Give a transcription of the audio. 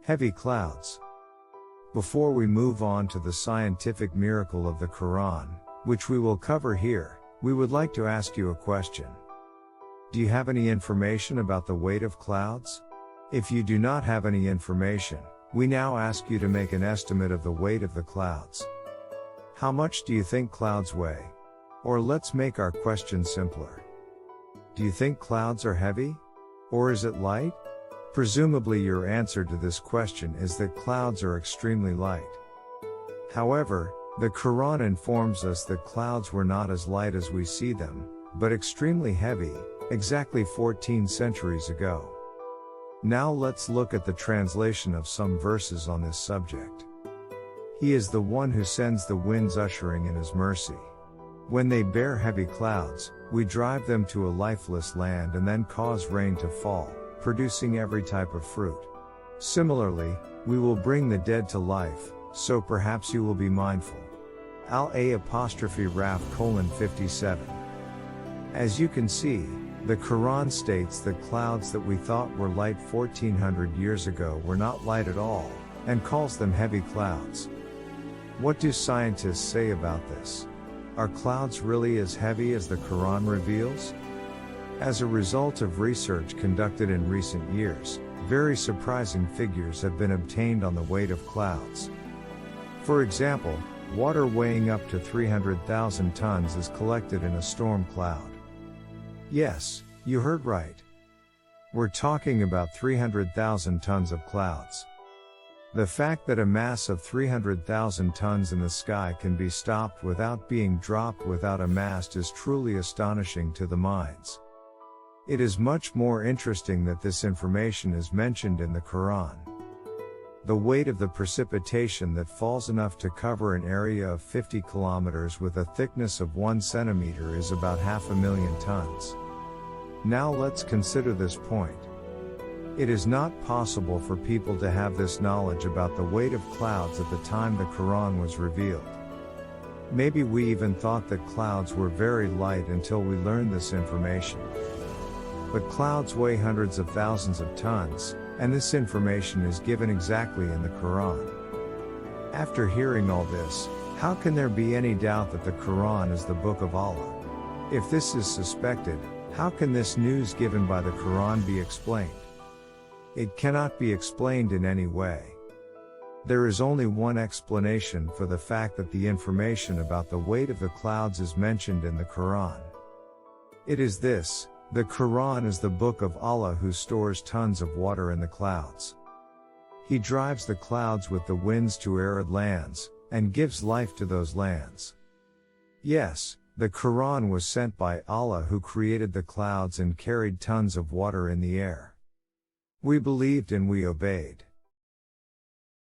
Heavy clouds. Before we move on to the scientific miracle of the Qur'an, which we will cover here, we would like to ask you a question. Do you have any information about the weight of clouds? If you do not have any information, we now ask you to make an estimate of the weight of the clouds. How much do you think clouds weigh? Or let's make our question simpler. Do you think clouds are heavy? Or is it light? Presumably your answer to this question is that clouds are extremely light. However, the Quran informs us that clouds were not as light as we see them, but extremely heavy, exactly 14 centuries ago. Now let's look at the translation of some verses on this subject. He is the one who sends the winds ushering in his mercy. When they bear heavy clouds, we drive them to a lifeless land and then cause rain to fall, producing every type of fruit. Similarly, we will bring the dead to life, so perhaps you will be mindful. Al-A'_Raf:57. As you can see, the Quran states that clouds that we thought were light 1400 years ago were not light at all, and calls them heavy clouds. What do scientists say about this? Are clouds really as heavy as the Quran reveals? As a result of research conducted in recent years, very surprising figures have been obtained on the weight of clouds. For example, water weighing up to 300,000 tons is collected in a storm cloud. Yes, you heard right. We're talking about 300,000 tons of clouds. The fact that a mass of 300,000 tons in the sky can be stopped without being dropped without a mast is truly astonishing to the minds. It is much more interesting that this information is mentioned in the Quran. The weight of the precipitation that falls enough to cover an area of 50 kilometers with a thickness of 1 centimeter is about 500,000 tons. Now let's consider this point. It is not possible for people to have this knowledge about the weight of clouds at the time the Quran was revealed. Maybe we even thought that clouds were very light until we learned this information. But clouds weigh hundreds of thousands of tons, and this information is given exactly in the Quran. After hearing all this, how can there be any doubt that the Quran is the book of Allah? If this is suspected, how can this news given by the Quran be explained? It cannot be explained in any way. There is only one explanation for the fact that the information about the weight of the clouds is mentioned in the Quran. It is this: the Quran is the book of Allah who stores tons of water in the clouds. He drives the clouds with the winds to arid lands, and gives life to those lands. Yes, the Quran was sent by Allah who created the clouds and carried tons of water in the air. We believed and we obeyed.